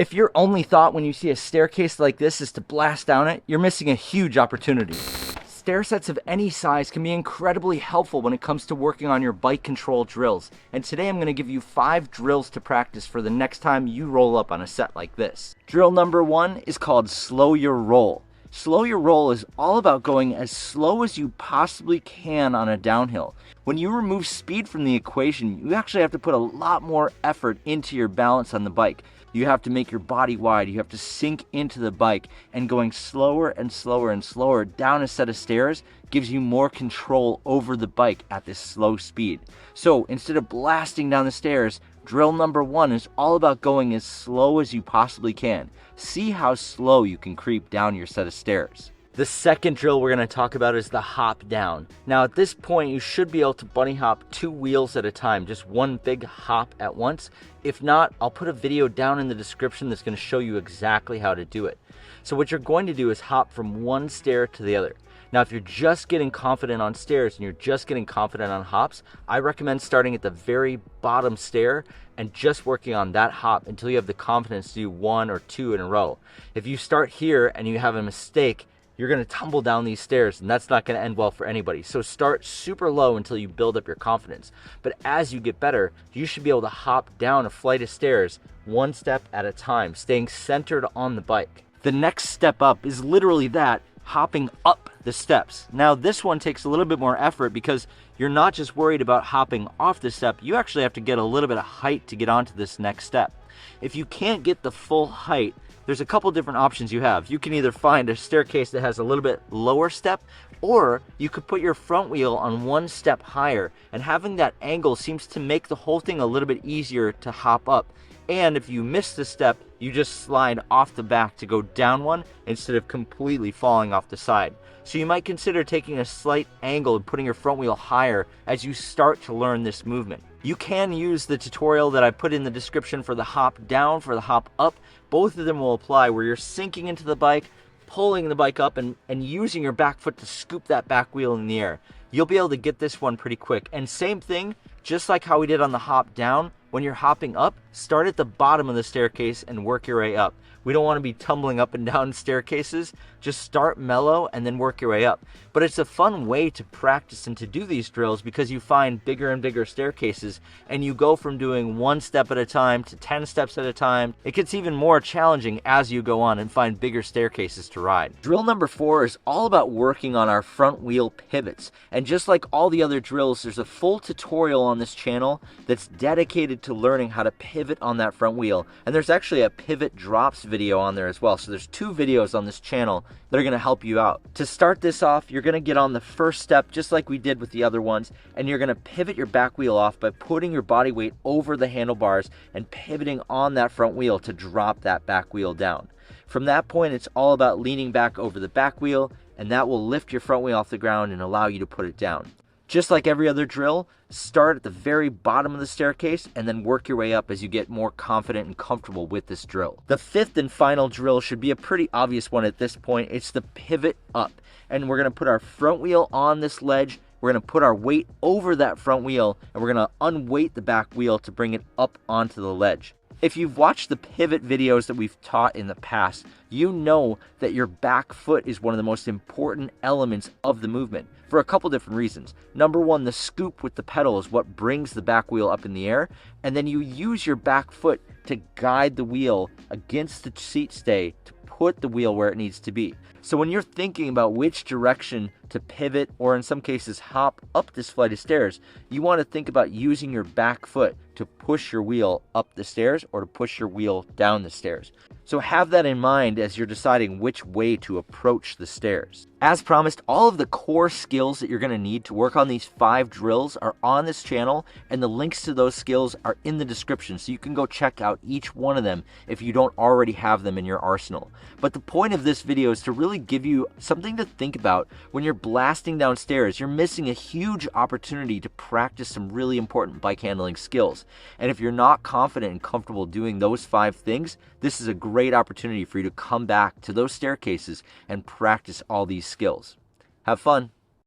If your only thought when you see a staircase like this is to blast down it, you're missing a huge opportunity. Stair sets of any size can be incredibly helpful when it comes to working on your bike control drills. And today I'm going to give you 5 drills to practice for the next time you roll up on a set like this. Drill number 1 is called slow your roll. Slow your roll is all about going as slow as you possibly can on a downhill. When you remove speed from the equation, you actually have to put a lot more effort into your balance on the bike. You have to make your body wide, you have to sink into the bike, and going slower and slower and slower down a set of stairs gives you more control over the bike at this slow speed. So instead of blasting down the stairs, drill number 1 is all about going as slow as you possibly can. See how slow you can creep down your set of stairs. The second drill we're going to talk about is the hop down. Now at this point you should be able to bunny hop 2 wheels at a time, just one big hop at once. If not, I'll put a video down in the description that's going to show you exactly how to do it. So what you're going to do is hop from one stair to the other. Now if you're just getting confident on stairs and you're just getting confident on hops, I recommend starting at the very bottom stair and just working on that hop until you have the confidence to do 1 or 2 in a row. If you start here and you have a mistake, you're going to tumble down these stairs, and that's not going to end well for anybody. So start super low until you build up your confidence. But as you get better, you should be able to hop down a flight of stairs 1 step at a time, staying centered on the bike. The next step up is literally that, hopping up the steps. Now this one takes a little bit more effort because you're not just worried about hopping off the step, you actually have to get a little bit of height to get onto this next step. If you can't get the full height, there's a couple different options you have. You can either find a staircase that has a little bit lower step, or you could put your front wheel on 1 step higher, and having that angle seems to make the whole thing a little bit easier to hop up. And if you miss the step, you just slide off the back to go down one instead of completely falling off the side. So you might consider taking a slight angle and putting your front wheel higher as you start to learn this movement. You can use the tutorial that I put in the description for the hop down, for the hop up. Both of them will apply where you're sinking into the bike, pulling the bike up, and using your back foot to scoop that back wheel in the air. You'll be able to get this one pretty quick. And same thing, just like how we did on the hop down, when you're hopping up, start at the bottom of the staircase and work your way up. We don't want to be tumbling up and down staircases. Just start mellow and then work your way up. But it's a fun way to practice and to do these drills because you find bigger and bigger staircases and you go from doing 1 step at a time to 10 steps at a time. It gets even more challenging as you go on and find bigger staircases to ride. Drill number 4 is all about working on our front wheel pivots. And just like all the other drills, there's a full tutorial on this channel that's dedicated to learning how to pivot on that front wheel. And there's actually a pivot drops video on there as well. So there's 2 videos on this channel that are going to help you out. To start this off, you're going to get on the first step just like we did with the other ones, and you're going to pivot your back wheel off by putting your body weight over the handlebars and pivoting on that front wheel to drop that back wheel down. From that point, it's all about leaning back over the back wheel, and that will lift your front wheel off the ground and allow you to put it down. Just like every other drill, start at the very bottom of the staircase and then work your way up as you get more confident and comfortable with this drill. The 5th and final drill should be a pretty obvious one at this point. It's the pivot up. And we're going to put our front wheel on this ledge. We're going to put our weight over that front wheel and we're going to unweight the back wheel to bring it up onto the ledge. If you've watched the pivot videos that we've taught in the past, you know that your back foot is one of the most important elements of the movement for a couple different reasons. Number 1, the scoop with the pedal is what brings the back wheel up in the air, and then you use your back foot to guide the wheel against the seat stay to put the wheel where it needs to be. So when you're thinking about which direction to pivot, or in some cases hop up this flight of stairs, you want to think about using your back foot to push your wheel up the stairs or to push your wheel down the stairs. So have that in mind as you're deciding which way to approach the stairs. As promised, all of the core skills that you're going to need to work on these 5 drills are on this channel, and the links to those skills are in the description, so you can go check out each one of them if you don't already have them in your arsenal. But the point of this video is to really give you something to think about when you're blasting downstairs. You're missing a huge opportunity to practice some really important bike handling skills. And if you're not confident and comfortable doing those 5 things, this is a great opportunity for you to come back to those staircases and practice all these skills. Have fun.